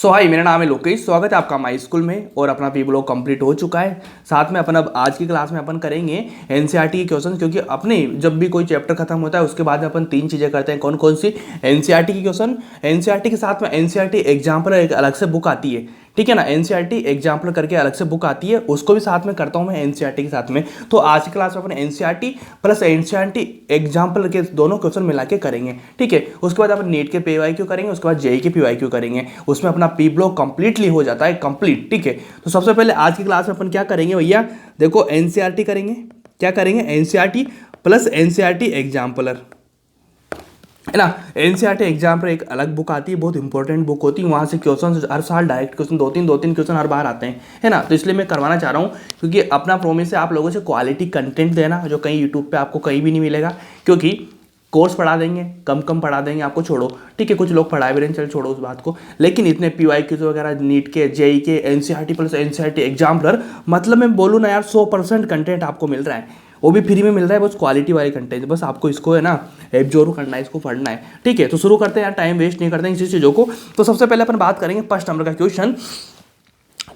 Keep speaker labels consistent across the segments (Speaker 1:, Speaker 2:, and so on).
Speaker 1: सो high, मेरा नाम है लोकेश। स्वागत है आपका माई स्कूल में। और अपना पी ब्लॉक कंप्लीट हो चुका है। साथ में अपन अब आज की क्लास में अपन करेंगे एनसीईआरटी के क्वेश्चन, क्योंकि अपने जब भी कोई चैप्टर खत्म होता है उसके बाद में अपन तीन चीज़ें करते हैं। कौन कौन सी? एनसीईआरटी की क्वेश्चन, एनसीईआरटी के साथ में एनसीईआरटी एग्जाम्पलर एक अलग से बुक आती है, ठीक है ना। एनसीईआरटी एग्जाम्पल करके अलग से बुक आती है, उसको भी साथ में करता हूँ मैं एनसीईआरटी के साथ में। तो आज की क्लास में अपन एनसीईआरटी प्लस एनसीईआरटी एग्जाम्पल के दोनों क्वेश्चन मिला के करेंगे, ठीक है। उसके बाद अपन नीट के पीवाईक्यू करेंगे, उसके बाद जेईई के पीवाईक्यू करेंगे। उसमें अपना पी ब्लॉक कंप्लीटली हो जाता है, कंप्लीट, ठीक है। तो सबसे पहले आज की क्लास में अपन क्या करेंगे भैया, देखो एनसीईआरटी करेंगे। क्या करेंगे? एनसीईआरटी प्लस एनसीईआरटी एग्जाम्पलर, है ना। एनसीईआरटी एग्जाम्पल एक अलग बुक आती है, बहुत इंपॉर्टेंट बुक होती है। वहाँ से क्वेश्चन हर साल डायरेक्ट क्वेश्चन दो तीन क्वेश्चन हर बार आते हैं, है ना। तो इसलिए मैं करवाना चाह रहा हूँ, क्योंकि अपना प्रोमिस है आप लोगों से क्वालिटी कंटेंट देना, जो कहीं यूट्यूब पे आपको कहीं भी नहीं मिलेगा। क्योंकि कोर्स पढ़ा देंगे, कम पढ़ा देंगे आपको, छोड़ो, ठीक है। कुछ लोग पढ़ाए भी नहीं, चल छोड़ो उस बात को। लेकिन इतने पीवाईक्यूज वगैरह, नीट के, जेईई के, एनसीईआरटी प्लस एनसीईआरटी एग्जाम्पलर, मतलब मैं बोलूँ ना यार 100% कंटेंट आपको मिल रहा है, वो भी फ्री में मिल रहा है। बस क्वालिटी वाली कंटेंट, बस आपको इसको है ना एब्जॉर्व करना है, इसको पढ़ना है, ठीक है। तो शुरू करते हैं यार, टाइम वेस्ट नहीं करते हैं किसी चीज़ों को। तो सबसे पहले अपन बात करेंगे फर्स्ट नंबर का क्वेश्चन,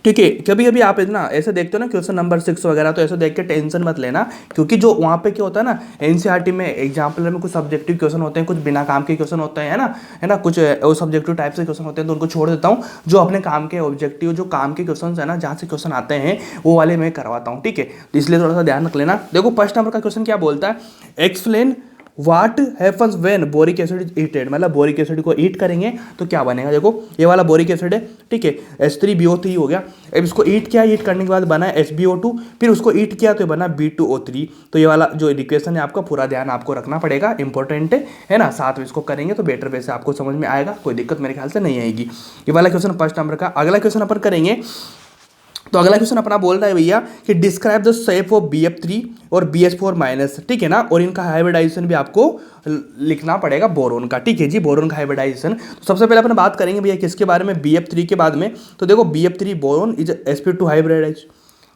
Speaker 1: ठीक है। कभी कभी आप इतना ऐसे देखते हो ना क्वेश्चन नंबर 6 वगैरह, तो ऐसे देख के टेंशन मत लेना, क्योंकि जो वहाँ पे क्या होता है ना, एनसीईआरटी में एग्जाम्पल में कुछ सब्जेक्टिव क्वेश्चन होते हैं, कुछ बिना काम के क्वेश्चन होते हैं, है ना। कुछ सब्जेक्टिव टाइप से क्वेश्चन होते हैं, तो उनको छोड़ देता हूँ। जो अपने काम के ऑब्जेक्टिव, जो काम के क्वेश्चन है ना, जहाँ से क्वेश्चन आते हैं वो वाले मैं करवाता हूँ, ठीक है। तो इसलिए थोड़ा सा ध्यान रख लेना। देखो फर्स्ट नंबर का क्वेश्चन क्या बोलता है, explain what happens when boric acid is heated. मतलब बोरिक एसिड को हीट करेंगे तो क्या बनेगा। देखो ये वाला बोरिक एसिड है, ठीक है, H3BO3 हो गया। अब इसको हीट किया, हीट करने के बाद बना SbO2, फिर उसको हीट किया तो बना B2O3। तो ये वाला जो इक्वेशन है आपका पूरा ध्यान आपको रखना पड़ेगा, इंपॉर्टेंट है ना। साथ में इसको करेंगे तो बेटर वे से आपको समझ में आएगा, कोई दिक्कत मेरे ख्याल से नहीं आएगी। ये वाला क्वेश्चन फर्स्ट नंबर का। अगला क्वेश्चन अपन करेंगे, तो अगला क्वेश्चन अपना बोल रहा है भैया कि describe the shape of BF3 और BH4-, ठीक है ना। और इनका हाइब्रिडाइजेशन भी आपको लिखना पड़ेगा, बोरोन का, ठीक है जी, बोरोन का हाइब्रिडाइजेशन। तो सबसे पहले अपन बात करेंगे भैया किसके बारे में, BF3 के बाद में। तो देखो BF3 boron is sp2 hybridise,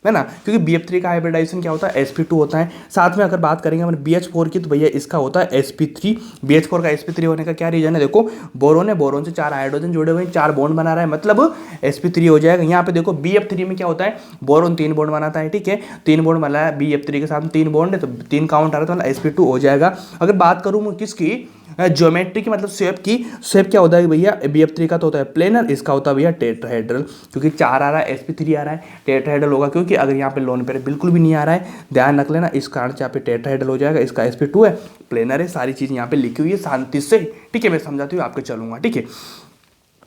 Speaker 1: है ना, क्योंकि BF3 का हाइब्रिडाइजेशन क्या होता है, sp2 होता है। साथ में अगर बात करेंगे अपन BH4 की, तो भैया इसका होता है sp3। BH4 का sp3 होने का क्या रीजन है, देखो बोरोन है, बोरोन से 4 हाइड्रोजन जुड़े हुए हैं, 4 बॉन्ड बना रहा है, मतलब sp3 हो जाएगा। यहाँ पे देखो BF3 में क्या होता है, बोरोन 3 बॉन्ड बनाता है, ठीक है, 3 बॉन्ड बना है BF3 के साथ, 3 बॉन्ड है तो 3 काउंट आ रहा है, तो मतलब sp2 हो जाएगा। अगर बात करूँ मैं किसकी, ज्योमेट्री की, मतलब शेप की, शेप क्या होता है भैया, BF3 का तो होता है प्लेनर, इसका होता है भैया टेट्राहेड्रल। क्योंकि 4 आ रहा है, sp3 आ रहा है, टेट्राहेड्रल होगा। क्योंकि अगर यहाँ पे लोन पे बिल्कुल भी नहीं आ रहा है, ध्यान रख लेना, इस कारण से यहाँ पे टेट्राहेड्रल हो जाएगा। इसका sp2 है, प्लेनर है, सारी चीज़ यहाँ पे लिखी हुई है शांति से, ठीक है। मैं समझाती हूँ आपको, चलूंगा, ठीक है।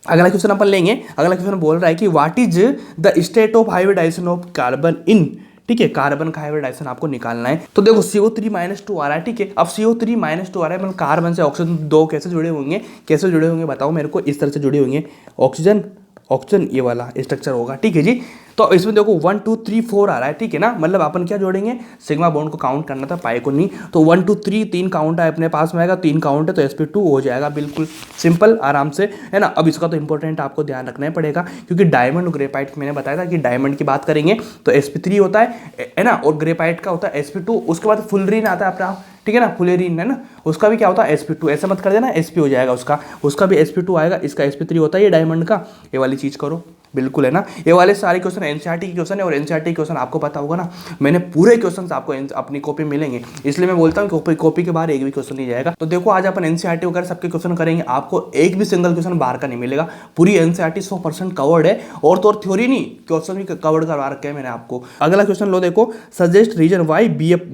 Speaker 1: अगला क्वेश्चन अपन लेंगे। अगला क्वेश्चन बोल रहा है कि what is the state of hybridization of carbon in, ठीक है, कार्बन का हाइब्रिडाइजेशन आपको निकालना है। तो देखो CO3-2 आ रहा है, ठीक है। अब CO3-2 आ रहा है, मतलब कार्बन से ऑक्सीजन 2 कैसे जुड़े होंगे, कैसे जुड़े होंगे बताओ मेरे को। इस तरह से जुड़े होंगे, ऑक्सीजन ऑक्सीजन, ये वाला स्ट्रक्चर होगा, ठीक है जी। तो इसमें देखो 1 2 3 4 आ रहा है, ठीक है ना। मतलब अपन क्या जोड़ेंगे, सिग्मा बॉन्ड को काउंट करना था, पाई को नहीं। तो 1 2 3 3 काउंट है अपने पास में आएगा, 3 काउंट है तो sp2 हो जाएगा, बिल्कुल सिंपल, आराम से, है ना। अब इसका तो इंपॉर्टेंट आपको ध्यान रखना ही पड़ेगा, क्योंकि डायमंड और ग्रेफाइट मैंने बताया था कि डायमंड की बात करेंगे तो sp3 होता है ना, और ग्रेफाइट का होता है sp2। उसके बाद फुलरीन आता है अपना, ठीक है ना, फुलेरीन, है ना, उसका भी क्या होता है sp2। ऐसा मत कर देना sp हो जाएगा उसका भी sp2 आएगा, इसका sp3 होता है ये डायमंड का। ये वाली चीज़ करो, बिल्कुल, है ना। ये वाले सारे क्वेश्चन एनसीईआरटी के क्वेश्चन है, और एनसीईआरटी के क्वेश्चन आपको पता होगा ना, मैंने पूरे क्वेश्चन आपको अपनी कॉपी मिलेंगे, इसलिए मैं बोलता हूँ कॉपी के बाहर एक भी क्वेश्चन नहीं जाएगा। तो देखो आज अपन एनसीईआरटी वगैरह सबके क्वेश्चन करेंगे, आपको एक भी सिंगल क्वेश्चन बाहर का नहीं मिलेगा। पूरी एनसीईआरटी 100% कवर्ड है, और तो और थ्योरी नहीं, क्वेश्चन भी कवर्ड करवा रखे हैं मैंने आपको। अगला क्वेश्चन लो, देखो suggest reason why BF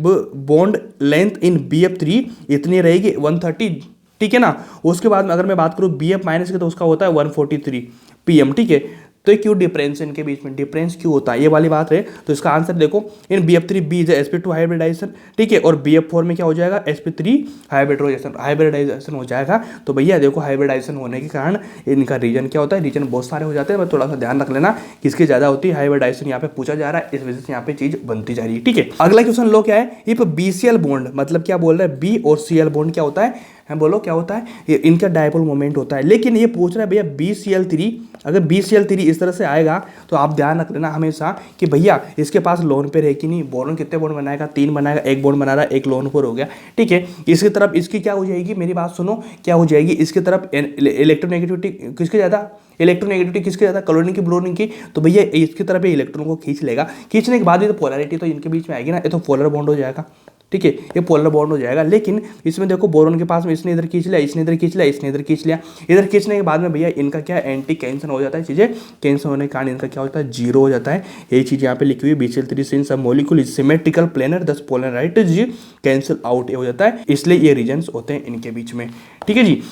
Speaker 1: bond length in BF3 इतनी रहेगी 130, ठीक है ना। उसके बाद में अगर मैं बात करूँ BF- की, तो उसका होता है 143 PM, ठीक है। तो क्यों डिफरेंस इनके बीच में, डिफरेंस क्यों होता है, ये वाली बात है। तो इसका आंसर देखो, इन BF3 B is sp2 hybridisation, ठीक है, और BF4 में क्या हो जाएगा, sp3 हाइब्रिडाइजेशन हो जाएगा। तो भैया देखो हाइब्रिडाइजेशन होने के कारण इनका रीजन क्या होता है, रीजन बहुत सारे हो जाते हैं, बस थोड़ा सा ध्यान रख लेना किसकी ज्यादा होती है। हाइब्रिडाइजेशन यहाँ पे पूछा जा रहा है, इस वजह से यहाँ पे चीज बनती जा रही है, ठीक है। अगला क्वेश्चन लो, क्या है, इफ BCl बॉन्ड, मतलब क्या बोल रहा है, B और Cl बॉन्ड क्या होता है, बोलो क्या होता है, ये इनका डायपोल मोमेंट होता है। लेकिन ये पूछ रहा है भैया BCl3, अगर BCl3 इस तरह से आएगा तो आप ध्यान रख लेना हमेशा कि भैया इसके पास लोन पेयर है कि नहीं। बोरोन कितने बॉन्ड बनाएगा, 3 बनाएगा, 1 बॉन्ड बना रहा है, 1 लोन पेयर हो गया, ठीक है। इसकी तरफ इसकी क्या हो जाएगी, मेरी बात सुनो, क्या हो जाएगी, इसकी तरफ इलेक्ट्रोनेगेटिविटी किसकी ज़्यादा, इलेक्ट्रोनेगेटिविटी किसकी ज़्यादा, क्लोरीन की ब्रोमीन की, तो भैया इसकी तरफ ये इलेक्ट्रॉन को खींच लेगा। खींचने के बाद ये तो पोलैरिटी तो इनके बीच में आएगी ना, ये तो पोलर बॉन्ड हो जाएगा, ठीक है, ये पोलर बॉन्ड हो जाएगा। लेकिन इसमें देखो बोरॉन के पास में इसने इधर खींच लिया, इसने इधर खींच लिया, इसने इधर खींच लिया, इधर खींचने के बाद में भैया इनका क्या है, एंटी कैंसर हो जाता है, चीज़ें कैंसर होने के कारण इनका क्या होता है, जीरो हो जाता है। ये चीज़ यहाँ पे लिखी हुई BCl3 since a molecule is symmetrical planar दस पोलराइट जी कैंसिल आउट हो जाता है, इसलिए ये रीजन्स होते हैं इनके बीच में, ठीक है जी।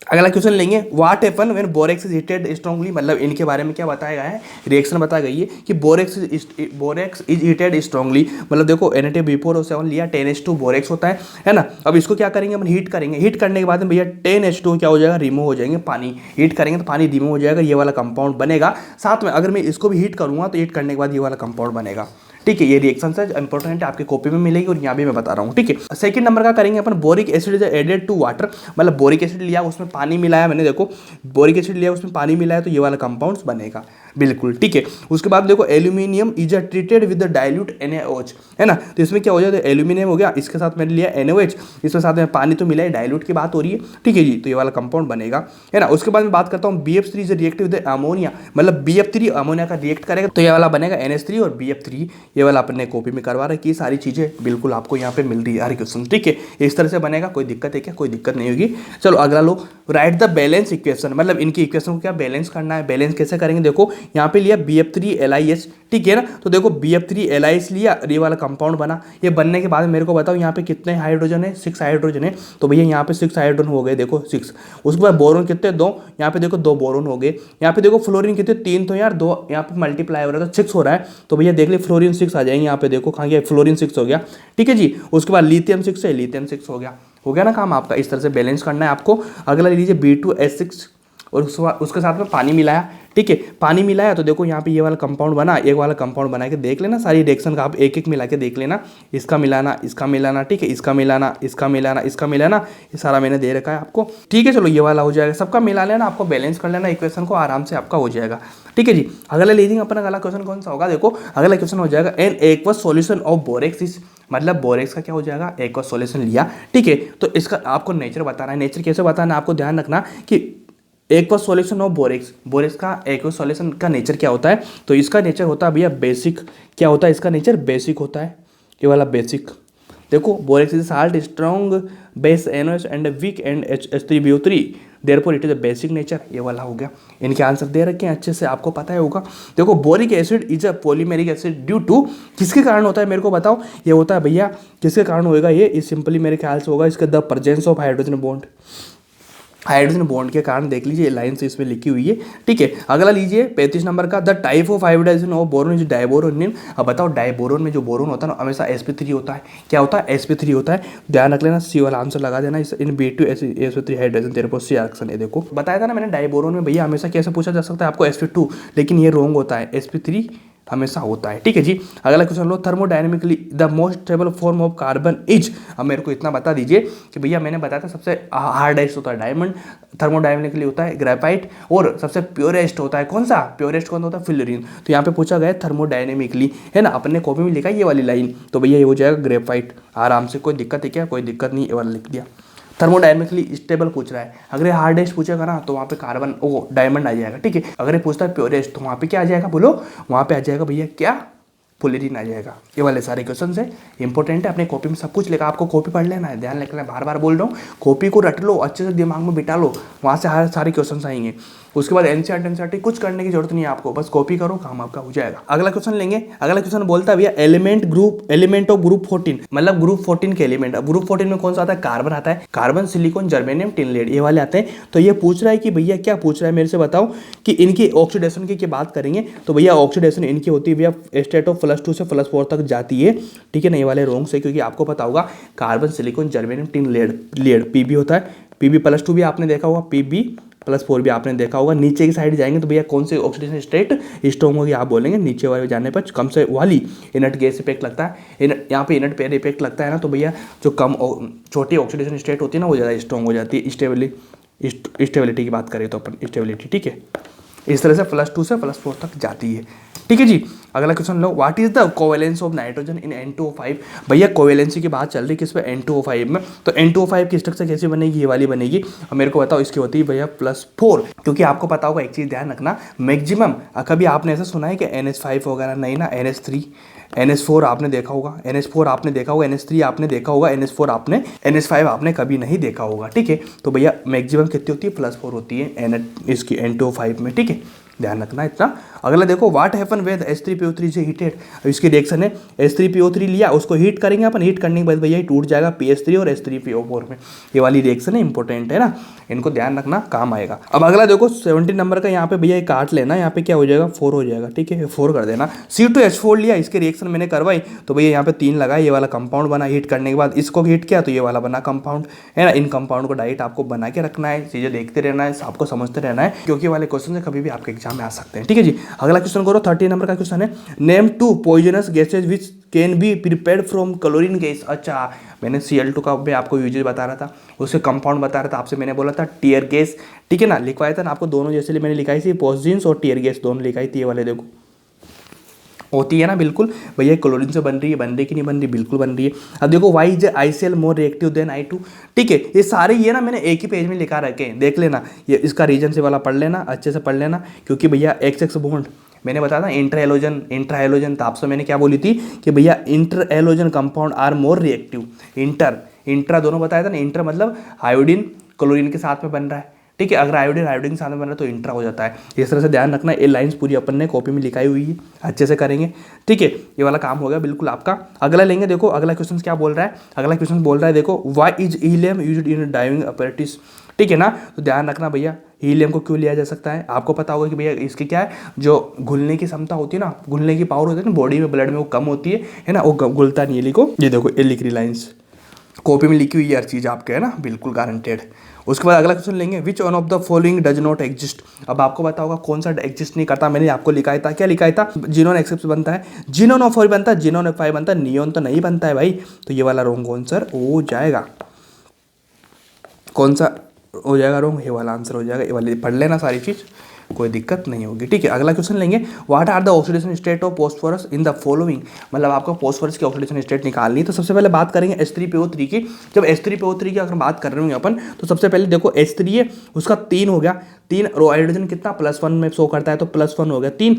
Speaker 1: अगला क्वेश्चन लेंगे, what happen when borax is heated strongly, मतलब इनके बारे में क्या बताया गया है, रिएक्शन बताया गई है कि बोरेक्स इज हीटेड स्ट्रांगली, मतलब देखो Na2BeO7 लिया 10H2 बोरेक्स होता है ना। अब इसको क्या करेंगे अपन, हीट करेंगे, हीट करने के बाद में भैया 10H2 क्या हो जाएगा, रिमूव हो जाएंगे, पानी हीट करेंगे तो पानी रिमूव हो जाएगा, ये वाला कंपाउंड बनेगा। साथ में अगर मैं इसको भी हीट करूँगा तो हीट करने के बाद ये वाला कंपाउंड बनेगा, ठीक है। ये रिएक्शन है इंपॉर्टेंट है, आपके कॉपी में मिलेगी और यहाँ भी मैं बता रहा हूँ, ठीक है। सेकंड नंबर का करेंगे अपन, boric acid is added to water, मतलब बोरिक एसिड लिया उसमें पानी मिलाया मैंने, देखो बोरिक एसिड लिया उसमें पानी मिलाया तो ये वाला कंपाउंड्स बनेगा, बिल्कुल ठीक है। उसके बाद देखो aluminium is treated with the dilute NaOH, है ना, तो इसमें क्या हो जाता है, एल्यूमिनियम हो गया, इसके साथ मैंने लिया NaOH, इसमें साथ में पानी तो मिला है, डाइल्यूट की बात हो रही है, ठीक है जी, तो ये वाला कंपाउंड बनेगा, है ना। उसके बाद मैं बात करता हूँ BF3 is react with ammonia, मतलब BF3 अमोनिया का रिएक्ट करेगा तो ये वाला बनेगा NH3 और BF3, ये वाला अपने कॉपी में करवा रखी है, सारी चीजें बिल्कुल आपको यहाँ पे मिल रही है हर क्वेश्चन, ठीक है। इस तरह से बनेगा, कोई दिक्कत है क्या, कोई दिक्कत नहीं होगी। चलो अगला लो, राइट द बैलेंस इक्वेशन, मतलब इनकी इक्वेशन को क्या बैलेंस करना है, बैलेंस कैसे करेंगे, देखो यहाँ पे लिया BF3LiH, ठीक है ना, तो देखो BF3LiH लिया, ये वाला कंपाउंड बना, ये बनने के बाद मेरे को बताओ यहाँ पे कितने हाइड्रोजन है, 6 हाइड्रोजन है, तो भैया यहाँ पे 6 हाइड्रोजन हो गए, देखो 6। उसके बाद बोरोन कितने, 2, यहाँ पे देखो 2 बोरोन हो गए, यहाँ पे देखो फ्लोरीन कितने, 3, तो यार 2 यहाँ पे मल्टीप्लाई हो रहा है तो 6 हो रहा है, तो भैया देख ली फ्लोरीन 6 आ जाएंगे, यहाँ पे देखो कहाँ गया, फ्लोरीन 6 हो गया, ठीक है जी। उसके बाद लिथियम 6 है, लिथियम 6 हो गया ना काम आपका, इस तरह से बैलेंस करना है आपको। अगला लीजिए B2S6 और उसके साथ में पानी मिलाया, ठीक है, पानी मिलाया तो देखो यहाँ पे ये वाला कंपाउंड बना, एक वाला कंपाउंड बना के देख लेना, सारी रिएक्शन का आप एक एक मिला के देख लेना, इसका मिलाना, ठीक है, इसका मिलाना, ये सारा मैंने दे रखा है आपको, ठीक है। चलो ये वाला हो जाएगा, सबका मिला लेना, आपको बैलेंस कर लेना इक्वेशन को, आराम से आपका हो जाएगा, ठीक है जी। अगला लीजिए अपना अगला क्वेश्चन कौन सा होगा, देखो अगला क्वेश्चन हो जाएगा an aqueous solution of borax is, मतलब बोरेक्स का क्या हो जाएगा, एक्वस सॉल्यूशन लिया, ठीक है, तो इसका आपको नेचर बताना है। नेचर कैसे बताना है, आपको ध्यान रखना कि एक्वस सॉल्यूशन ऑफ बोरेक्स का एक्वस सॉल्यूशन का नेचर क्या होता है, तो इसका नेचर होता है भैया बेसिक, क्या होता है इसका नेचर, बेसिक होता है, ये वाला बेसिक। देखो borax is salt strong base NOH and weak and H3BO3, therefore it is a basic nature, ये वाला हो गया। इनके आंसर दे रखे हैं अच्छे से, आपको पता है होगा। देखो boric acid is a polymeric acid due to, किसके कारण होता है मेरे को बताओ, ये होता है भैया किसके कारण होगा, ये सिंपली मेरे ख्याल से होगा इसका the presence of hydrogen bond, hydrogen bond के कारण, देख लीजिए लाइन से इसमें लिखी हुई है, ठीक है। अगला लीजिए 35 नंबर का, the type of hybridization of boron is diboronium. अब बताओ डाइबोरोन में जो बोरोन होता है ना हमेशा sp3 होता है, क्या होता है, sp3 होता है, ध्यान रख लेना, सी वाला आंसर लगा देना, इन B2sp3 हाइड्रोजन तेरे को सी आंसर है। देखो बताया था ना मैंने, डाइबोरोन में भैया हमेशा कैसे पूछा जा सकता है आपको sp2, लेकिन ये रॉन्ग होता है, sp3 हमेशा होता है, ठीक है जी। अगला question low, thermodynamically the most stable form of carbon is, अब मेरे को इतना बता दीजिए कि भैया मैंने बताया था सबसे हार्डेस्ट होता है डायमंड, थर्मोडायनेमिकली होता है ग्रेफाइट, और सबसे प्योरेस्ट होता है कौन सा, प्योरेस्ट कौन होता है, फ्लोरीन। तो यहाँ पे पूछा गया थर्मोडायनेमिकली, है ना, अपने कॉपी में लिखा है ये वाली लाइन, तो भैया ये हो जाएगा ग्रेफाइट, आराम से, कोई दिक्कत है क्या, कोई दिक्कत नहीं, ये वाला लिख दिया। थर्मोडायनेमिकली स्टेबल पूछ रहा है, अगर ये हार्डेस्ट पूछेगा ना तो वहाँ पे कार्बन डायमंड आ जाएगा, ठीक है। अगर ये पूछता है प्योरेस्ट तो वहाँ पे क्या आ जाएगा, बोलो, वहाँ पे आ जाएगा भैया क्या, फ्लोरीन आ जाएगा। ये वाले सारे क्वेश्चन है इंपॉर्टेंट है, अपने कॉपी में सब कुछ लेकर, आपको कॉपी पढ़ लेना है, ध्यान रखना है, बार बार बोल रहा हूँ, कॉपी को रट लो, अच्छे से दिमाग में बिठा लो, वहाँ से हर सारे क्वेश्चन आएंगे। उसके बाद एनसीईआरटी कुछ करने की जरूरत नहीं है आपको, बस कॉपी करो, काम आपका हो जाएगा। अगला क्वेश्चन लेंगे, अगला क्वेश्चन बोलता है भैया एलिमेंट ऑफ ग्रुप 14, मतलब ग्रुप 14 के एलिमेंट। अब ग्रुप 14 में कौन सा आता है, कार्बन आता है, carbon silicon germanium tin lead, ये वाले आते हैं। तो ये पूछ रहा है कि भैया क्या पूछ रहा है मेरे से बताओ, कि इनकी ऑक्सीडेशन की बात करेंगे तो भैया ऑक्सीडेशन इनकी होती है भैया स्टेट ऑफ +2 से +4 तक जाती है, ठीक है। नहीं वाले रॉन्ग से, क्योंकि आपको पता होगा carbon silicon germanium tin lead PB होता है, PB+2 भी आपने देखा होगा, PB+4 भी आपने देखा होगा। नीचे की साइड जाएंगे तो भैया कौन से ऑक्सीडेशन स्टेट स्ट्रॉन्ग होगी, आप बोलेंगे नीचे वाले जाने पर कम से वाली इनर्ट गैस इफेक्ट लगता है, यहाँ पे इनर्ट पेयर इफेक्ट लगता है ना, तो भैया जो कम छोटी ऑक्सीडेशन स्टेट होती है ना वो ज़्यादा स्ट्रॉन्ग हो जाती है। स्टेबिलिटी की बात करें तो अपन स्टेबिलिटी, ठीक है, इस तरह से +2 से +4 तक जाती है। ठीक है जी। अगला क्वेश्चन लो, what is the covalence of nitrogen in N2O5। भैया कोवेलेंसी की बात चल रही है किस पे, N2O5 में। तो N2O5 की स्ट्रक्चर कैसे बनेगी, ये वाली बनेगी। और मेरे को बताओ इसकी होती है भैया +4, क्योंकि आपको पता होगा एक चीज़ ध्यान रखना, मैक्सिमम कभी आपने ऐसा सुना है कि NH5 वगैरह, नहीं ना, NH3 NH4 आपने देखा होगा, NH4 आपने देखा होगा, NH3 आपने देखा होगा, NH4 आपने, NH5 आपने कभी नहीं देखा होगा। ठीक है, तो भैया मैक्सिमम कितनी होती है, +4 होती है इसकी N2O5 में। ठीक है, ध्यान रखना इतना। अगला देखो, व्हाट हैपन विद H3PO3 से हीटेड। अब इसकी रिएक्शन है, H3PO3 लिया, उसको हीट करेंगे अपन, हीट करने के बाद भैया टूट जाएगा PS3 और H3PO4 में। ये वाली रिएक्शन है, इंपॉर्टेंट है ना, इनको ध्यान रखना, काम आएगा। अब अगला देखो 17 नंबर का, यहाँ पे भैया काट लेना, यहाँ पे क्या हो जाएगा, 4 हो जाएगा। ठीक है, 4 कर देना। C2H4 लिया, इसके रिएक्शन मैंने करवाई, तो भैया यहाँ पे 3 लगा, ये वाला कंपाउंड बना, हीट करने के बाद इसको हीट किया तो ये वाला बना कंपाउंड, है ना। इन कंपाउंड को डाइट आपको बना के रखना है, चीज़ें देखते रहना है, आपको समझते रहना है, क्योंकि वाले क्वेश्चन से कभी भी आपके एग्जाम में आ सकते हैं। ठीक है जी। अगला क्वेश्चन करो, 30 नंबर का क्वेश्चन है, name 2 poisonous gases which can be prepared from chlorine gas. अच्छा, मैंने Cl2 का मैं आपको यूजेज बता रहा था, उसके कंपाउंड बता रहा था, आपसे मैंने बोला था टीयर गैस। ठीक है ना, लिखवाया था ना आपको दोनों, जैसे मैंने लिखाई थी पॉजिन्स और टीयर गैस दोनों लिखाई थी, ये वाले देखो होती है ना, बिल्कुल भैया क्लोरीन से बन रही है कि नहीं बन रही, बिल्कुल बन रही है। अब देखो, why is ICl more reactive than I2। ठीक है, ये सारे ये ना मैंने एक ही पेज में लिखा रखे हैं, देख लेना, ये इसका रीजन से वाला पढ़ लेना, अच्छे से पढ़ लेना, क्योंकि भैया XX बॉन्ड मैंने बताया था इंटर एलोजन तो आपसे मैंने क्या बोली थी कि भैया interhalogen compound are more reactive. Intra दोनों बताया था ना, इंटर मतलब आयोडीन क्लोरीन के साथ में बन रहा है। ठीक है, अगर आयोडीन के साथ में बन रहा है तो इंट्रा हो जाता है। इस तरह से ध्यान रखना, ये लाइंस पूरी अपन ने कॉपी में लिखाई हुई है, अच्छे से करेंगे। ठीक है, ये वाला काम हो गया बिल्कुल आपका। अगला लेंगे, देखो अगला क्वेश्चन क्या बोल रहा है, अगला क्वेश्चन बोल रहा है, देखो why is helium used in diving apparatus. ठीक है ना, तो ध्यान रखना भैया, हीलियम को क्यों लिया जा सकता है, आपको पता होगा कि भैया इसकी क्या है, जो घुलने की क्षमता होती है ना, घुलने की पावर होती है ना बॉडी में, ब्लड में, वो कम होती है ना, वो घुलता नहीं है। लिखो, ये देखो ये लिख रही लाइन्स, कॉपी में लिखी हुई है हर चीज़ आपके, है ना, बिल्कुल गारंटेड। उसके बाद अगला क्वेश्चन लेंगे, which one of the following does not exist. अब आपको पता होगा कौन सा एग्जिस्ट नहीं करता, मैंने आपको लिखाया था, क्या लिखाया था, जिनोन एक्सेप्ट बनता है, जिनोन ऑफ बनता है, जिनोन ऑफ बनता है, नियोन तो नहीं बनता है भाई। तो ये वाला रॉन्ग आंसर हो जाएगा, कौन सा हो जाएगा रॉन्ग, ये वाला आंसर हो जाएगा। ये वाली पढ़ लेना सारी चीज़, कोई दिक्कत नहीं होगी। ठीक है, अगला क्वेश्चन लेंगे, what are the oxidation state of phosphorus in the following. मतलब आपको फॉस्फोरस की ऑक्सीडेशन स्टेट निकालनी है, तो सबसे पहले बात करेंगे H3PO3 की। जब H3PO3 की अगर बात कर रहे होंगे अपन, तो सबसे पहले देखो H3 है, उसका 3 हो गया, 3 और हाइड्रोजन कितना +1 में शो करता है, तो +1 हो गया 3।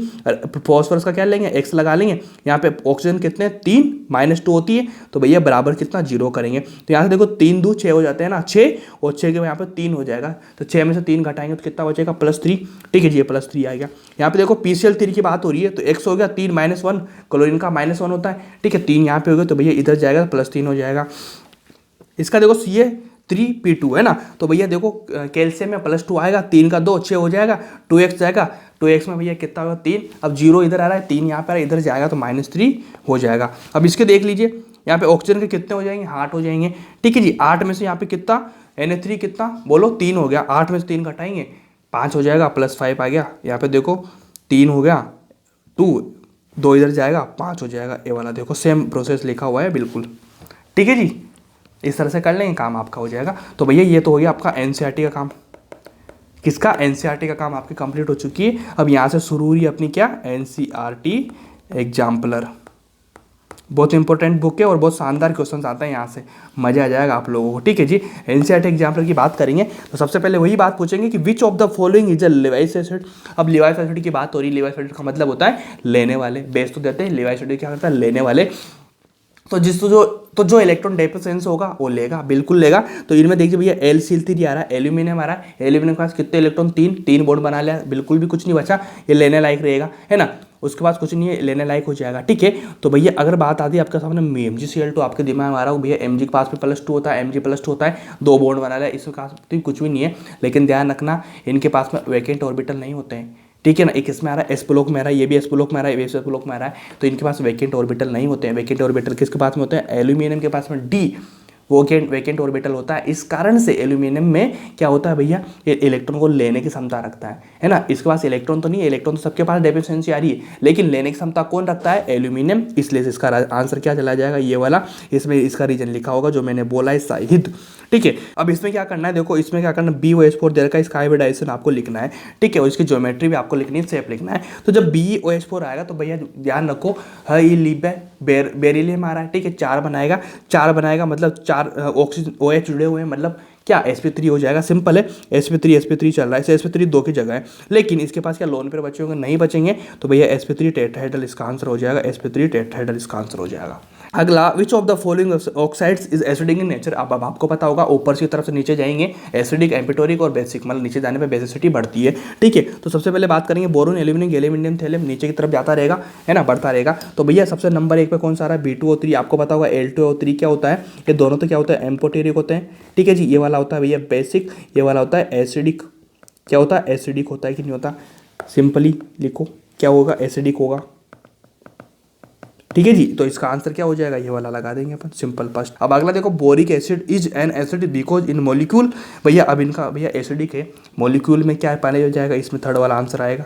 Speaker 1: फॉस्फोरस का क्या लेंगे, X लगा लेंगे, यहाँ पे ऑक्सीजन कितने 3 -2 होती है, तो भैया बराबर कितना 0 करेंगे। तो यहाँ से देखो 3 2 6 हो जाते हैं ना, 6 और 6 के यहाँ पे 3 हो जाएगा, तो 6 में से 3 घटाएंगे तो कितना बचेगा, +3। ठीक है जी, ये +3 आ गया। यहाँ पे देखो PCl3 की बात हो रही है, तो X हो गया 3 -1, क्लोरीन का -1 होता है। ठीक है, 3 यहाँ पे हो गया, तो भैया इधर जाएगा +3 हो जाएगा। इसका देखो Ca3P2 है ना, तो भैया देखो कैल्शियम में +2 आएगा, 3 का 2 6 हो जाएगा, 2x जाएगा, 2x में भैया कितना होगा 3। अब 0 इधर आ रहा है, 3 यहाँ पे आ रहा है, इधर जाएगा तो -3 हो जाएगा। अब इसके देख लीजिए, यहाँ पे ऑक्सीजन के कितने हो जाएंगे, 8 हो जाएंगे। ठीक है जी, 8 में से यहाँ पे कितना Na3 कितना बोलो 3 हो गया, 8 में से 3 घटाएंगे 5 हो जाएगा, +5 आ गया। यहाँ पे देखो 3 हो गया, 2 इधर जाएगा 5 हो जाएगा। ये वाला देखो सेम प्रोसेस लिखा हुआ है बिल्कुल। ठीक है जी, इस तरह से कर लेंगे, काम आपका हो जाएगा। तो भैया ये तो हो गया आपका NCERT का काम। किसका, NCERT का काम आपकी कंप्लीट हो चुकी है। अब यहाँ से शुरू हुई अपनी क्या, NCERT एग्जाम्पलर। बहुत इंपॉर्टेंट बुक है और बहुत शानदार क्वेश्चंस आते हैं यहाँ से, मजा आ जाएगा आप लोगों को। ठीक है जी, NCERT एग्जाम्पलर की बात करेंगे तो सबसे पहले वही बात पूछेंगे कि विच of the following is a Levi's acid. अब लेवाइस एसिड की बात हो रही है, लेवाइस एसिड का मतलब होता है लेने वाले, बेस तो देते हैं, लेवाइस एसिड क्या करता है, लेने वाले। तो जो इलेक्ट्रॉन डेफिशिएंसी होगा वो लेगा, बिल्कुल लेगा। तो इनमें देखिए भैया Lcl3 आ रहा है, एल्यूमिनियम आ रहा है, एल्यूमिनियम के पास कितने इलेक्ट्रॉन, 3 बॉन्ड बना लिया, बिल्कुल भी कुछ नहीं बचा, ये लेने लायक रहेगा, है ना। उसके बाद कुछ नहीं है, लेने लायक हो जाएगा। ठीक है, तो भैया अगर बात आती है आपके सामने MgCl2, आपके दिमाग में आ रहा हो भैया Mg के पास में +2 होता है, Mg+2 होता है, 2 बॉन्ड बना लिया, इसके पास तो कुछ भी नहीं है। लेकिन ध्यान रखना, इनके पास में वैकेंट ऑर्बिटल नहीं होते हैं। ठीक है ना, एक इसमें आ रहा है S ब्लॉक में आ रहा है, ये भी S ब्लॉक में आ रहा है, ये भी S ब्लॉक में आ रहा है, तो इनके पास वैकेंट ऑर्बिटल नहीं होते हैं। वैकेंट ऑर्बिटल किसके पास में होते हैं, एल्यूमिनियम के पास में D वैकेंट ऑर्बिटल होता है। इस कारण से एल्यूमिनियम में क्या होता है भैया, ये इलेक्ट्रॉन को लेने की क्षमता रखता है ना। इसके पास इलेक्ट्रॉन तो नहीं है, इलेक्ट्रॉन तो सबके पास डेफिशिएंसी आ रही है, लेकिन लेने की क्षमता कौन रखता है, एल्यूमिनियम। इसलिए इसका आंसर क्या चला जाएगा, ये वाला। इसमें इसका रीजन लिखा होगा जो मैंने बोला है, शाहिद। ठीक है। अब इसमें क्या करना है, देखो इसमें क्या करना है, BOH4 दे रखा है, इसका हाइब्रिडाइजेशन आपको लिखना है। ठीक है, और इसकी ज्योमेट्री भी आपको लिखनी है, शेप लिखना है। तो जब BOH4 आएगा तो भैया ध्यान रखो, हाई लिब बेरिलियम आ रहा है। ठीक है, 4 बनाएगा, 4 बनाएगा मतलब 4 ऑक्सीजन OH जुड़े हुए हैं, मतलब क्या sp3 हो जाएगा। सिंपल है, sp3 चल रहा है, sp3 2 की जगह है, लेकिन इसके पास क्या लोन पेयर बचे होंगे, नहीं बचेंगे। तो भैया sp3 टेट्राहेड्रल इसका आंसर हो जाएगा, sp3 टेट्राहेड्रल इसका आंसर हो जाएगा। अगला, विच of the following oxides is acidic in nature. अब आपको पता होगा, ऊपर की तरफ से नीचे जाएंगे एसिडिक, एम्पिटोरिक और बेसिक, मतलब नीचे जाने पे बेसिसिटी बढ़ती है। ठीक है, तो सबसे पहले बात करेंगे बोरोन, एल्यूमिनियम, गैलियम, थैलियम, नीचे की तरफ जाता रहेगा, है ना, बढ़ता रहेगा। तो भैया सबसे नंबर 1 पे कौन सा आ रहा है, B2O3। आपको पता होगा L2O3 क्या होता है, ये दोनों तो क्या होता है, एम्पोटेरिक होते हैं। ठीक है जी, ये वाला होता है भैया बेसिक, ये वाला होता है एसिडिक। क्या होता है, एसिडिक होता है कि नहीं होता, सिंपली लिखो क्या होगा, एसिडिक होगा। ठीक है जी, तो इसका आंसर क्या हो जाएगा, ये वाला लगा देंगे अपन, सिंपल फर्स्ट। अब अगला देखो, boric acid is an acid because in molecule. भैया अब इनका भैया एसिडिक है, मॉलिक्यूल में क्या पाया जाएगा, इसमें थर्ड वाला आंसर आएगा,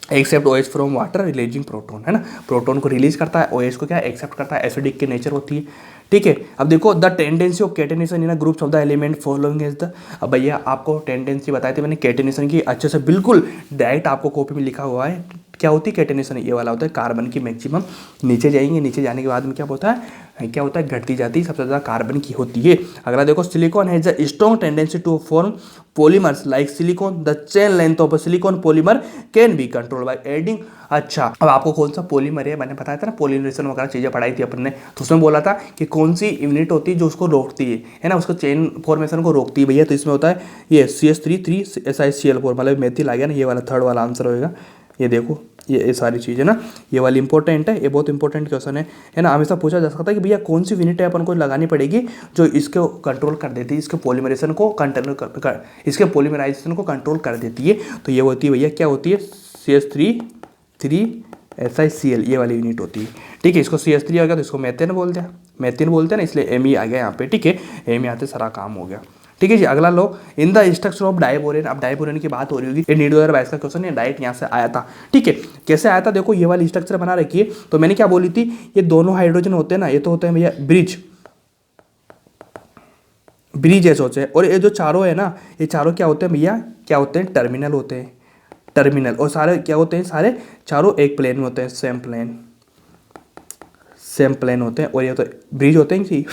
Speaker 1: accept OH from water releasing proton, है ना, प्रोटोन को रिलीज करता है, OH को क्या एक्सेप्ट करता है, एसिडिक की नेचर होती है। ठीक है, अब देखो, the tendency of catenation in groups of the element following is the. अब भैया आपको टेंडेंसी बताई थी मैंने कैटेनेशन की, अच्छे से बिल्कुल डायरेक्ट आपको कॉपी में लिखा हुआ है। क्या होती है कैटेनेशन, ये वाला होता है कार्बन की मैक्सिमम, नीचे जाएंगे, नीचे जाने के बाद में क्या होता है, क्या होता है, घटती जाती, सबसे ज़्यादा कार्बन की होती है। अगला देखो, silicon has a strong tendency to form polymers like silicon, the chain length of a silicon polymer can be control by adding. अच्छा, अब आपको कौन सा पॉलीमर है, मैंने बताया था ना, पॉलीमरेशन वगैरह चीज़ें पढ़ाई थी अपन ने, तो उसमें बोला था कि कौन सी यूनिट होती है जो उसको रोकती है ना, उसको चेन फॉर्मेशन को रोकती है भैया। तो इसमें होता है ये CH3 SiCl4, मतलब मेथिल आ गया ना, ये वाला थर्ड वाला आंसर होएगा। ये देखो, ये सारी चीज़ें ना, ये वाली इंपॉर्टेंट है, ये बहुत इंपॉर्टेंट क्वेश्चन है ना, हमेशा पूछा जा सकता है कि भैया कौन सी यूनिट है अपन को लगानी पड़ेगी जो इसको कंट्रोल कर देती है, इसके पॉलीमरेशन को इसके पॉलीमराइजेशन को कंट्रोल कर देती है। तो ये होती है भैया, क्या होती है, CH3 SiCl, ये वाली यूनिट होती है। ठीक है, इसको CH3 आ गया तो इसको मेथेन बोलते हैं, बोलते हैं ना, इसलिए Me आ गया यहाँ पे। ठीक है, Me आते सारा काम हो गया। ठीक है जी, अगला लो, in the structure of diborane. अब डाइबोरेन की बात हो रही होगी, ये नीट 2022 का क्वेश्चन है, डायरेक्ट यहाँ से आया था। ठीक है, कैसे आया था, देखो ये वाली स्ट्रक्चर बना रखी है। तो मैंने क्या बोली थी, ये दोनों हाइड्रोजन होते हैं ना, ये तो होते हैं भैया ब्रिज ऐसे होते हैं, और ये जो चारों है ना, ये चारों क्या होते हैं भैया, क्या होते हैं, टर्मिनल होते हैं, टर्मिनल। और सारे क्या होते हैं, सारे चारों एक प्लेन में होते हैं, सेम प्लेन होते हैं, और ये तो ब्रिज होते हैं जी,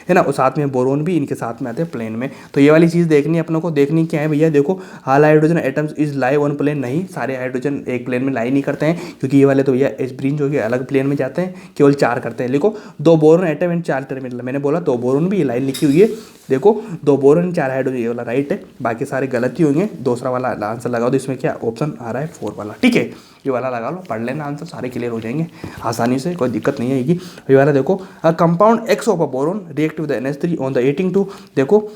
Speaker 1: है ना, और साथ में बोरोन भी इनके साथ में आते हैं प्लेन में। तो ये वाली चीज़ देखनी है अपनों को, देखनी क्या है भैया, देखो all hydrogen atoms is lie on plane, नहीं, सारे हाइड्रोजन एक प्लेन में लाई नहीं करते हैं, क्योंकि ये वाले तो भैया इस ब्रिज हो गए अलग प्लेन में जाते हैं, केवल 4 करते हैं। लिखो, 2 बोरोन एटम एंड 4 टर्मिनल, मैंने बोला 2 बोरोन भी, ये लाइन लिखी हुई है, देखो 2 बोरोन 4 हाइड्रोजन, ये वाला राइट है, बाकी सारे गलत ही होंगे। दूसरा वाला आंसर लगाओ, तो इसमें क्या ऑप्शन आ रहा है 4 वाला। ठीक है, ये वाला लगा लो, पढ़ लेना, आंसर सारे क्लियर हो जाएंगे आसानी से, कोई दिक्कत नहीं आएगी। ये वाला देखो, compound X of a boron react with NH3 on the 18 देखो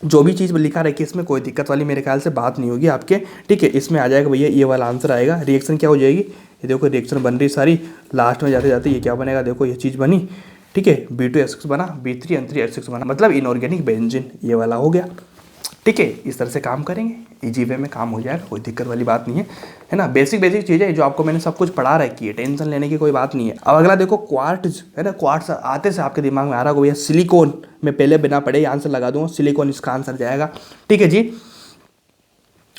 Speaker 1: जो भी चीज़ लिखा रखी है इसमें कोई दिक्कत वाली मेरे ख्याल से बात नहीं होगी आपके। ठीक है, इसमें आ जाएगा भैया, ये वाला आंसर आएगा। रिएक्शन क्या हो जाएगी, ये देखो रिएक्शन बन रही सारी, लास्ट में जाते जाते ये क्या बनेगा, देखो ये चीज़ बनी। ठीक है, B2H6 बना, B3N3H6 बना, मतलब इनऑर्गेनिक बेंजीन, ये वाला हो गया। ठीक है, इस तरह से काम करेंगे, इजी वे में काम हो जाएगा, कोई दिक्कत वाली बात नहीं है ना। बेसिक चीज़ें जो आपको मैंने सब कुछ पढ़ा रखी है, टेंशन लेने की कोई बात नहीं है। अब अगला देखो, क्वार्ट्ज, है ना, क्वार्ट्ज आते से आपके दिमाग में आ रहा होगा भैया सिलिकॉन, मैं पहले बिना पढ़े आंसर लगा दूंगा, सिलिकॉन इसका आंसर जाएगा। ठीक है जी,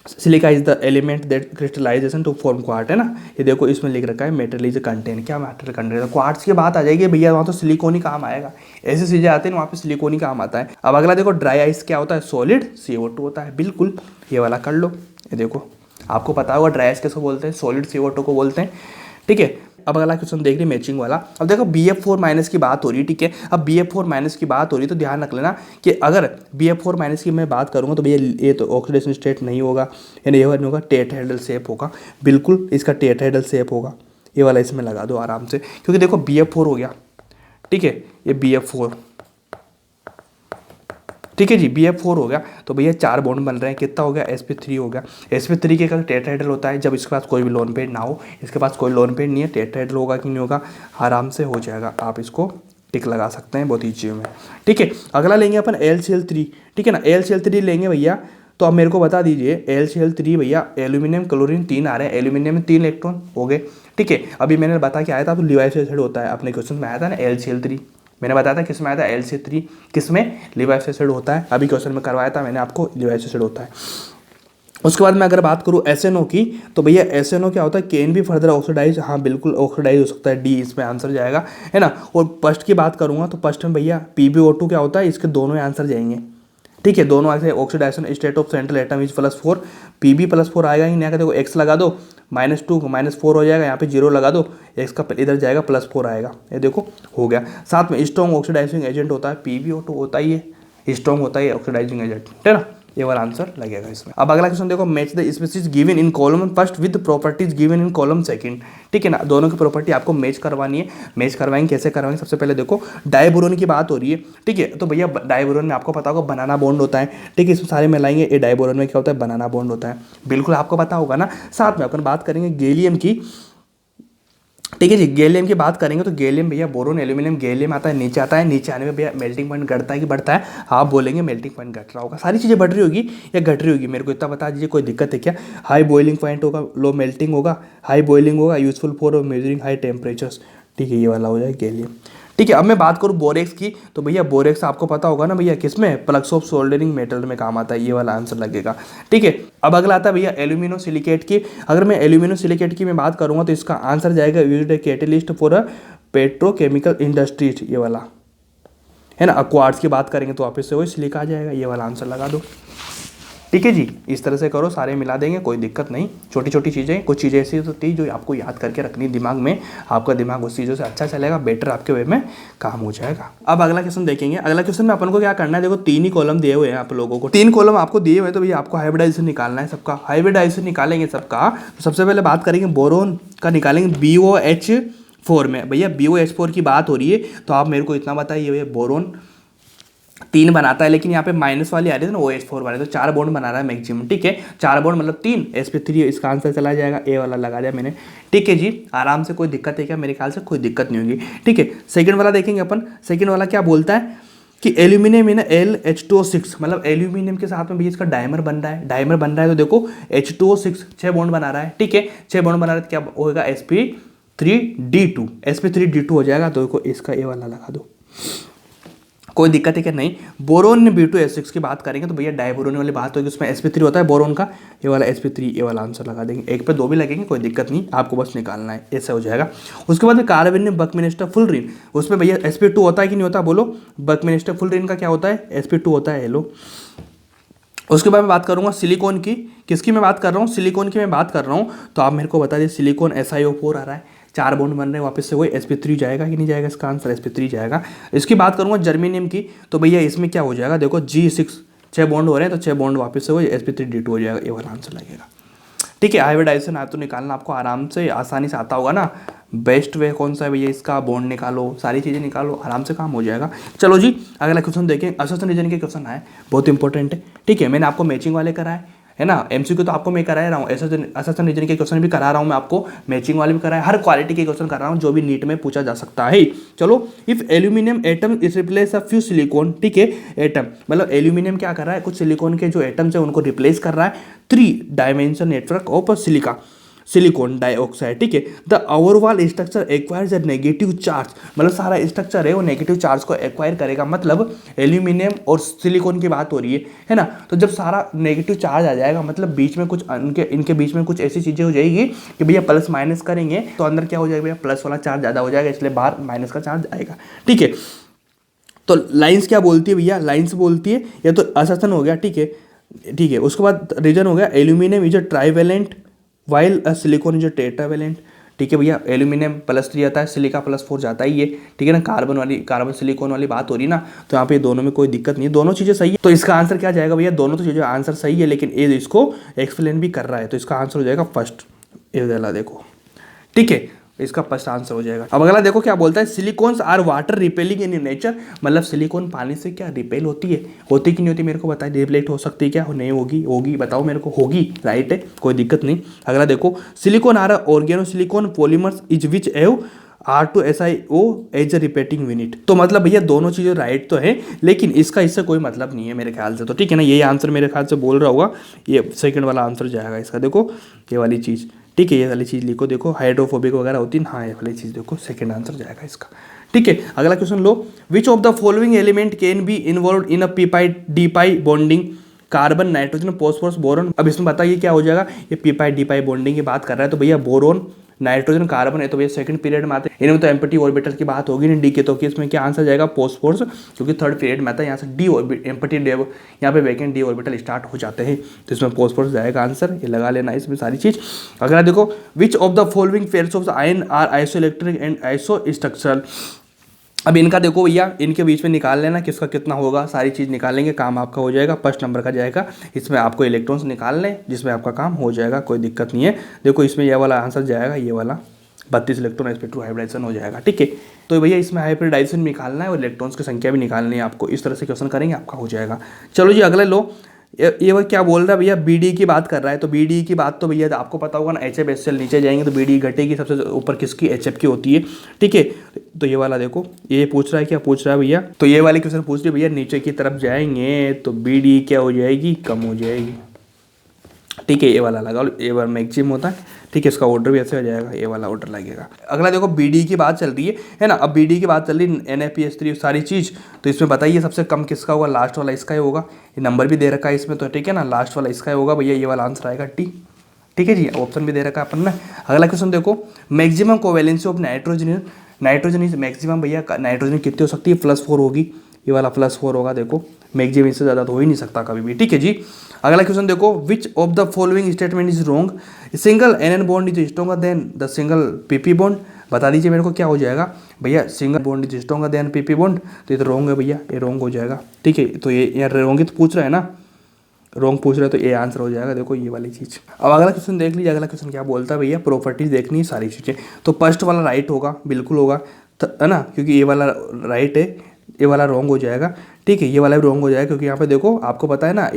Speaker 1: silica is the element that crystallization to form quartz, है ना, ये देखो इसमें लिख रखा है मेटल इज कंटेन, क्या मैटर कंटेन, क्वार्ट्स की बात आ जाएगी भैया, वहाँ तो सिलिकॉन ही काम आएगा, ऐसी चीज़ें आती हैं वहाँ पे सिलिकॉन ही काम आता है। अब अगला देखो, ड्राई आइस क्या होता है, सॉलिड CO2 होता है, बिल्कुल ये वाला कर लो। ये देखो आपको पता होगा ड्राई आइस किसको बोलते हैं, सॉलिड CO2 को बोलते हैं। ठीक है, अब अगला क्वेश्चन देख रही मैचिंग वाला। अब देखो BF4- की बात हो रही है। ठीक है, अब BF4- की बात हो रही है, तो ध्यान रख लेना कि अगर BF4- की मैं बात करूँगा तो भैया ये तो ऑक्सीडेशन स्टेट नहीं होगा, यानी ये होगा टेट्राहेड्रल शेप होगा, बिल्कुल इसका टेट्राहेड्रल शेप होगा। ये वाला इसमें लगा दो आराम से, क्योंकि देखो BF4 हो गया। ठीक है, ये BF4, ठीक है जी, BF4 हो गया, तो भैया 4 बॉन्ड बन रहे हैं, कितना हो गया, sp3 हो गया। sp3 के का टेट्राहेड्रल होता है जब इसके पास कोई भी लोन पेयर ना हो, इसके पास कोई लोन पेयर नहीं है, टेट्राहेड्रल होगा कि नहीं होगा, आराम से हो जाएगा, आप इसको टिक लगा सकते हैं बहुत ईजी में। ठीक है, अगला लेंगे अपन LCl3। ठीक है ना, LCl3 लेंगे भैया, तो अब मेरे को बता दीजिए LCl3 भैया, एल्यूमिनियम क्लोरीन 3 आ रहे हैं, एल्यूमिनियम में 3 इलेक्ट्रॉन हो गए। ठीक है, अभी मैंने बता के आया था, तो लिवाइस एसिड होता है, अपने क्वेश्चन में आया था ना LCl3, मैंने बताया था किस में आया था LC3, किस में लिवाइस एसिड होता है, अभी क्वेश्चन में करवाया था मैंने आपको, लिवाइस एसिड होता है। उसके बाद मैं अगर बात करूँ SNO की, तो भैया SNO क्या होता है, कैन भी फर्दर ऑक्सीडाइज, हाँ बिल्कुल ऑक्सीडाइज हो सकता है, डी इसमें आंसर जाएगा, है ना। और फर्स्ट की बात करूँगा तो फर्स्ट में भैया PbO2 क्या होता है, इसके दोनों आंसर जाएंगे, ठीक है, दोनों ऐसे oxidisation state of central atom is +4, Pb+4 आएगा ही नहीं, देखो x लगा दो, -2 -4 हो जाएगा, यहाँ पे 0 लगा दो, x का इधर जाएगा +4 आएगा, ये देखो हो गया। साथ में स्ट्रॉन्ग ऑक्सीडाइजिंग एजेंट होता है PbO2 होता ही है, स्ट्रॉन्ग होता है ऑक्सीडाइजिंग एजेंट, है ना, ये वाला आंसर लगेगा इसमें। अब अगला क्वेश्चन देखो, match the species given in column first with properties given in column second, ठीक है ना, दोनों की प्रॉपर्टी आपको मैच करवानी है। मैच करवाएंगे, कैसे करवाएंगे, सबसे पहले देखो डाइबोरोन की बात हो रही है, ठीक है, तो भैया डाइबोरोन में आपको पता होगा बनाना बॉन्ड होता है, ठीक है, इसमें सारे मिलाएंगे, ये डाइबोरोन में क्या होता है, बनाना बॉन्ड होता है, बिल्कुल आपको पता होगा ना। साथ में अपन बात करेंगे गैलियम की, ठीक है जी, गैलियम की बात करेंगे तो गैलियम भैया बोरोन एल्यूमिनियम गैलियम आता है, नीचे आता है, नीचे आने में भैया मेल्टिंग पॉइंट घटता है कि बढ़ता है, आप बोलेंगे मेल्टिंग पॉइंट घट रहा होगा, सारी चीज़ें बढ़ रही होगी या घट रही होगी, मेरे को इतना बता दीजिए, कोई दिक्कत है क्या। हाई बॉइलिंग पॉइंट होगा, लो मेल्टिंग होगा, हाई बॉइलिंग होगा, useful for measuring high temperatures, ठीक है, ये वाला हो जाए गैलियम। ठीक है, अब मैं बात करूँ बोरेक्स की, तो भैया बोरेक्स आपको पता होगा ना भैया, किसमें, प्लग्स ऑफ सोल्डरिंग मेटल में काम आता है, ये वाला आंसर लगेगा, ठीक है। अब अगला आता है भैया एल्यूमिनो सिलिकेट की, अगर मैं एल्यूमिनो सिलिकेट की मैं बात करूँगा तो इसका आंसर जाएगा used a catalyst for a petrochemical industries, ये वाला है ना। क्वार्ट्ज की बात करेंगे तो वापस से वही सिलिका आ जाएगा, ये वाला आंसर लगा दो, ठीक है जी। इस तरह से करो, सारे मिला देंगे, कोई दिक्कत नहीं। छोटी छोटी चीज़ें, कुछ चीज़ें ऐसी होती है जो आपको याद करके रखनी दिमाग में, आपका दिमाग उस चीज़ों से अच्छा चलेगा, बेटर आपके वे में काम हो जाएगा। अब अगला क्वेश्चन देखेंगे। अगला क्वेश्चन में अपन को क्या करना है, देखो 3 ही कॉलम दिए हुए हैं आप लोगों को, 3 कॉलम आपको दिए हुए हैं, तो भैया आपको हाइब्रिडाइजेशन निकालना है सबका। हाइब्रिडाइजेशन निकालेंगे सबका, तो सबसे पहले बात करेंगे बोरोन का, निकालेंगे BOH4 में। भैया BOH4 की बात हो रही है तो आप मेरे को इतना बताइए, भैया बोरोन 3 बनाता है, लेकिन यहाँ पे माइनस वाली आ रही है ना OH4 वाले, तो 4 बॉन्ड बना रहा है मैक्सिमम, ठीक है, 4 बॉन्ड मतलब 3, sp3 इसका आंसर चला जाएगा, ए वाला लगा दिया मैंने, ठीक है जी। आराम से, कोई दिक्कत है क्या, मेरे ख्याल से कोई दिक्कत नहीं होगी, ठीक है। सेकंड वाला देखेंगे अपन, सेकंड वाला क्या बोलता है कि एल्यूमिनियम ना LH2O6, मतलब एल्यूमिनियम के साथ में भी इसका डायमर बन रहा है, डायमर बन रहा है, तो देखो H2O6 6 बॉन्ड बना रहा है, ठीक है, 6 बॉन्ड बना रहा है, तो क्या होगा sp3d2, sp3d2 हो जाएगा, तो देखो इसका ए वाला लगा दो, कोई दिक्कत है क्या, नहीं। बोरोन B2S6 की बात करेंगे तो भैया डाइबोरोन वाली बात होगी, उसमें sp3 होता है बोरोन का, ये वाला sp3, ये वाला आंसर लगा देंगे, एक पे 2 भी लगेंगे, कोई दिक्कत नहीं, आपको बस निकालना है, ऐसा हो जाएगा। उसके बाद कार्बोनियम बकमिनिस्टर फुलरिन, उसमें भैया sp2 होता है कि नहीं होता, बोलो। बकमिनिस्टर फुलरिन का क्या होता है, sp2 होता है, हेलो। उसके बाद मैं बात करूंगा सिलिकॉन की, किसकी मैं बात कर रहा हूँ, सिलिकॉन की मैं बात कर रहा हूँ, तो आप मेरे को बता दीजिए, सिलिकॉन SiO4 आ रहा है, 4 बॉन्ड बन रहे हैं, वापस से वही sp3 जाएगा कि नहीं जाएगा, इसका आंसर sp3 जाएगा। इसकी बात करूंगा जर्मेनियम की, तो भैया इसमें क्या हो जाएगा, देखो G6 6 बॉन्ड हो रहे हैं, तो 6 बॉन्ड वापस से वही sp3d2 हो जाएगा, ये वाला आंसर लगेगा, ठीक है। हाइब्रिडाइजेशन आप तो निकालना आपको आराम से आसानी से आता होगा ना, बेस्ट वे कौन सा है भैया, इसका बॉन्ड निकालो, सारी चीज़ें निकालो, आराम से काम हो जाएगा। चलो जी, अगला क्वेश्चन देखें, असोसिएशन रीजन के क्वेश्चन आए, बहुत इंपॉर्टेंट है, ठीक है। मैंने आपको मैचिंग वाले कराए है ना, MCQ तो आपको मैं करा रहा हूँ, असोसिएशन रीजन के क्वेश्चन भी करा रहा हूँ मैं आपको, मैचिंग वाले भी कराए, हर क्वालिटी के क्वेश्चन कर रहा हूँ जो भी नीट में पूछा जा सकता है। चलो, if aluminium atom is replace a few silicon, ठीक है, एटम मतलब एल्यूमिनियम क्या कर रहा है, कुछ सिलिकॉन के जो एटम्स है उनको रिप्लेस कर रहा है 3 dimension network of silicon dioxide, ठीक है। The overall structure acquires a negative charge, मतलब सारा स्ट्रक्चर है वो नेगेटिव चार्ज को एक्वायर करेगा, मतलब एल्यूमिनियम और सिलिकॉन की बात हो रही है ना। तो जब सारा नेगेटिव चार्ज आ जाएगा, मतलब बीच में कुछ इनके बीच में कुछ ऐसी चीज़ें हो जाएगी कि भैया प्लस माइनस करेंगे तो अंदर क्या हो जाएगा भैया, प्लस वाला चार्ज ज़्यादा हो जाएगा, इसलिए बाहर माइनस का चार्ज आएगा, ठीक है। तो लाइन्स क्या बोलती है भैया, लाइन्स बोलती है या तो अससन हो गया, ठीक है, ठीक है। उसके बाद रीजन हो गया aluminium is a trivalent while silicon is a tetravalent, ठीक है भैया। एल्यूमिनियम +3 आता है, सिलिका +4 जाता ही है, ठीक है ना। कार्बन सिलिकॉन वाली बात हो रही ना, तो यहाँ पे दोनों में कोई दिक्कत नहीं है, दोनों चीज़ें सही है। तो इसका आंसर क्या जाएगा भैया, दोनों तो चीज़ें आंसर सही है, लेकिन ये इसको एक्सप्लेन भी कर रहा है, तो इसका आंसर हो जाएगा फर्स्ट, ये वाला देखो, ठीक है, इसका फर्स्ट आंसर हो जाएगा। अब अगला देखो क्या बोलता है, silicones are water repelling in nature, मतलब सिलिकॉन पानी से क्या रिपेल होती है, होती कि नहीं होती, मेरे को बताए, रिफ्लेक्ट हो सकती है क्या, नहीं होगी, होगी बताओ मेरे को, होगी, राइट है, कोई दिक्कत नहीं। अगला देखो, silicon are organosilicon polymers is which have R2SiO as a repeating unit, तो मतलब भैया दोनों चीज़ें राइट तो है, लेकिन इससे कोई मतलब नहीं है मेरे ख्याल से, तो ठीक है ना, यही आंसर मेरे ख्याल से बोल रहा होगा, ये सेकंड वाला आंसर जाएगा इसका, देखो ये वाली चीज़, ठीक है, ये वाली चीज़ लिखो, देखो हाइड्रोफोबिक वगैरह होती है, हाँ ये वाली चीज़ देखो, सेकंड आंसर जाएगा इसका। ठीक है, अगला क्वेश्चन लो, which of the following element can be involve in a p pi d pi bonding, carbon, nitrogen, phosphorus, boron. अब इसमें बताइए क्या हो जाएगा, ये पीपाई डीपाई बॉन्डिंग की बात कर रहा है तो भैया बोरॉन, नाइट्रोजन, कार्बन है तो भैया सेकंड पीरियड में आते हैं, इनमें तो एम्प्टी ऑर्बिटल की बात होगी नहीं डी के, तो कि इसमें क्या आंसर जाएगा फॉस्फोरस, क्योंकि थर्ड पीरियड में आता है, यहाँ से डी एम्प्टी यहाँ पे वैकेंट डी ऑर्बिटल स्टार्ट हो जाते हैं, तो इसमें फॉस्फोरस जाएगा आंसर, ये लगा लेना इसमें सारी चीज। अगला देखो, which of the following pairs of the ion are isoelectric and isostructural. अब इनका देखो भैया, इनके बीच में निकाल लेना किसका कितना होगा, सारी चीज़ निकालेंगे, काम आपका हो जाएगा, फर्स्ट नंबर का जाएगा, इसमें आपको इलेक्ट्रॉन्स निकालने, जिसमें आपका काम हो जाएगा, कोई दिक्कत नहीं है। देखो इसमें ये वाला आंसर जाएगा, ये वाला 32 इलेक्ट्रॉन sp2 हाइब्रिडाइजेशन हो जाएगा। ठीक है, तो भैया इसमें हाइब्रिडाइजेशन निकालना है और इलेक्ट्रॉन्स की संख्या भी निकालनी है आपको, इस तरह से क्वेश्चन करेंगे, आपका हो जाएगा। चलो जी अगले लो, ये वो क्या बोल रहा है भैया, बीडी की बात कर रहा है, तो बीडी की बात तो भैया आपको पता होगा ना, HFCl नीचे जाएंगे तो बीडी घटेगी, सबसे ऊपर किसकी, HF की होती है। ठीक है, तो ये वाला देखो, ये पूछ रहा है, क्या पूछ रहा है भैया, तो ये वाली क्वेश्चन पूछ रही है भैया, नीचे की तरफ जाएंगे तो बीडी क्या हो जाएगी, कम हो जाएगी। ठीक है, ये वाला लगा लो, ये वाला मैक्सिमम होता है। ठीक है, इसका ऑर्डर भी ऐसे हो जाएगा, ये वाला ऑर्डर लगेगा। अगला देखो, बीडी की बात चल रही है ना, अब बीडी की बात चल रही है, NaPH3 सारी चीज़, तो इसमें बताइए सबसे कम किसका होगा, लास्ट वाला इसका ही होगा, ये नंबर भी दे रखा है इसमें, तो ठीक है ना, लास्ट वाला इसका ही होगा भैया, ये वाला आंसर आएगा टी। ठीक है जी, ऑप्शन भी दे रखा है अपन ने। अगला क्वेश्चन देखो, maximum covalency of nitrogen, nitrogen is maximum भैया, नाइट्रोजन कितनी हो सकती है, +4 होगी, ये वाला +4 होगा, देखो मैक्सिमम इससे ज़्यादा तो हो ही नहीं सकता कभी भी। ठीक है जी, अगला क्वेश्चन देखो, which of the following statement is wrong, single NN bond is stronger than the single PP bond, बता दीजिए मेरे को क्या हो जाएगा भैया, single bond is stronger than PP bond, तो ये तो रॉन्ग है भैया, ये रॉन्ग हो जाएगा। ठीक है, तो ये यार रॉन्ग ही तो पूछ रहा है ना, रॉन्ग पूछ रहा है तो ये आंसर हो जाएगा, देखो ये वाली चीज़। अब अगला क्वेश्चन देख लीजिए, अगला क्वेश्चन क्या बोलता है भैया, प्रॉपर्टीज देखनी है सारी चीज़ें, तो फर्स्ट वाला राइट होगा, बिल्कुल होगा, है ना, क्योंकि ये वाला राइट है, ये वाला रॉन्ग हो जाएगा। ठीक है, ये वाला भी रॉन्ग हो जाएगा, क्योंकि यहाँ पे देखो आपको पता है ना,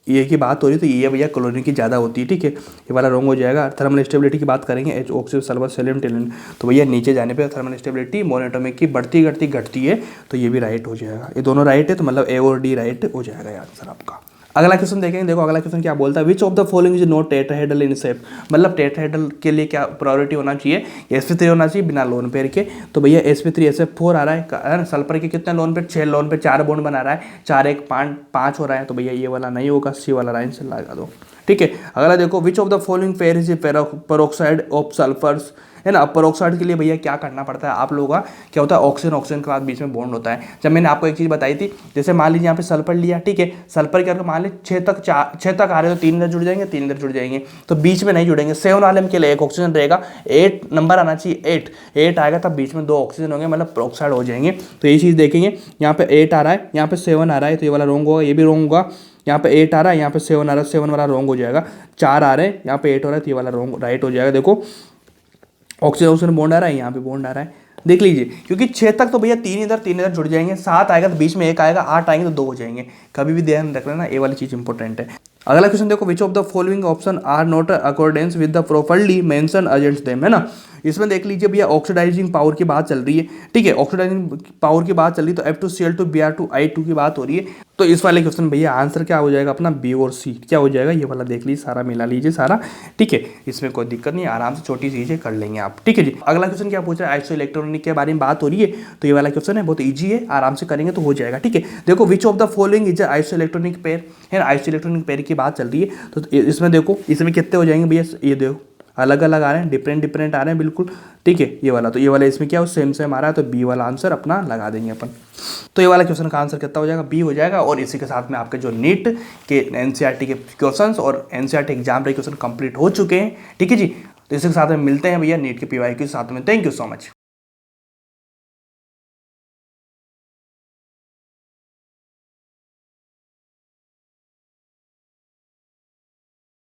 Speaker 1: ये की बात हो रही है तो ये भैया क्लोरीन की ज़्यादा होती है। ठीक है, ये वाला रॉन्ग हो जाएगा। थर्मल स्टेबिलिटी की बात करेंगे, H ऑक्सीजन सल्फर सेलियम टेलिन, तो भैया नीचे जाने पे थर्मल स्टेबिलिटी मोनोएटॉमिक की बढ़ती घटती है, तो ये भी राइट हो जाएगा, ये दोनों राइट है, तो मतलब A और D राइट हो जाएगा ये आंसर आपका। अगला क्वेश्चन देखेंगे, देखो अगला क्वेश्चन क्या बोलता है, विच of the following is not tetrahedral in shape, मतलब टेट्राहेड्रल के लिए क्या प्रायोरिटी होना चाहिए, sp3 होना चाहिए बिना लोन पेयर के, तो भैया sp3 SF4 आ रहा है, सल्फर के कितने lone pair, 6 lone pair, 4 bond बना रहा है, 4 1 5 हो रहा है, तो भैया ये वाला नहीं होगा, सी वाला लाइन से लगा दो। ठीक है, अगला देखो, which of the following pair is peroxide of sulphurs, है ना। पेरोक्साइड के लिए भैया क्या करना पड़ता है आप लोगों का, क्या होता है, ऑक्सीजन ऑक्सीजन के बाद बीच में बॉन्ड होता है। जब मैंने आपको एक चीज़ बताई थी, जैसे मान लीजिए यहाँ पे सल्फर लिया, ठीक है, सल्फर के मान लीजिए 6 तक आ रहे तो 3 इधर जुड़ जाएंगे, 3 इधर जुड़ जाएंगे, तो बीच में नहीं जुड़ेंगे। 7 वाले के लिए एक ऑक्सीजन रहेगा, 8 नंबर आना चाहिए, 8 आएगा तब बीच में 2 ऑक्सीजन होंगे, मतलब पेरोक्साइड हो जाएंगे। तो ये चीज़ देखेंगे, यहाँ पे 8 आ रहा है, यहाँ पे 7 आ रहा है, तो ये वाला रॉन्ग होगा, ये भी रॉन्ग होगा। यहाँ पे 8 आ रहा है, यहाँ पे 7 आ रहा है, 7 वाला रॉन्ग हो जाएगा। 4 आ रहे हैं, यहाँ पे 8 हो रहा है, तो ये वाला रॉन्ग राइट हो जाएगा। देखो ऑक्सीजन ऑक्सीजन बॉन्ड आ रहा है, यहाँ पे बॉन्ड आ रहा है, देख लीजिए, क्योंकि 6 तक तो भैया 3 इधर जुड़ जाएंगे, 7 आएगा तो बीच में 1 आएगा, 8 आएंगे तो 2 हो जाएंगे, कभी भी ध्यान रख लेना, ये वाली चीज़ इंपॉर्टेंट है। अगला क्वेश्चन देखो, which of the following option are not accordance with the properly mention agents them, है ना। इसमें देख लीजिए भैया, ऑक्सीडाइजिंग पावर की बात चल रही है, ठीक है, ऑक्सीडाइजिंग पावर की बात चल रही है, तो F2Cl2 Br2 I2 की बात हो रही है, तो इस वाले क्वेश्चन भैया आंसर क्या हो जाएगा अपना, B और C क्या हो जाएगा, ये वाला देख लीजिए, सारा मिला लीजिए सारा, ठीक है, इसमें कोई दिक्कत नहीं, आराम से छोटी चीज़ें कर लेंगे आप, ठीक है जी। अगला क्वेश्चन क्या पूछ रहा है, आइसो इलेक्ट्रॉनिक के बारे में बात हो रही है, तो ये वाला क्वेश्चन है, बहुत ईजी है, आराम से करेंगे तो हो जाएगा, ठीक है। देखो, which of the following is iso electronic pair, है ना, आइसो इलेक्ट्रॉनिक पेयर की बात चल रही है, तो इसमें देखो, इसमें कितने हो जाएंगे भैया, ये देखो अलग अलग आ रहे हैं, डिफरेंट आ रहे हैं बिल्कुल, ठीक है, ये वाला, तो ये वाला इसमें क्या हो, सेम आ रहा है, तो बी वाला आंसर अपना लगा देंगे अपन। तो ये वाला क्वेश्चन का आंसर कितना हो जाएगा, बी हो जाएगा। और इसी के साथ में आपके जो नीट के एनसीईआरटी के क्वेश्चंस और एनसीईआरटी एग्जाम के क्वेश्चन कंप्लीट हो चुके हैं, ठीक है जी। तो इसी के साथ में मिलते हैं भैया नीट के पीवाई के साथ में। Thank you so much.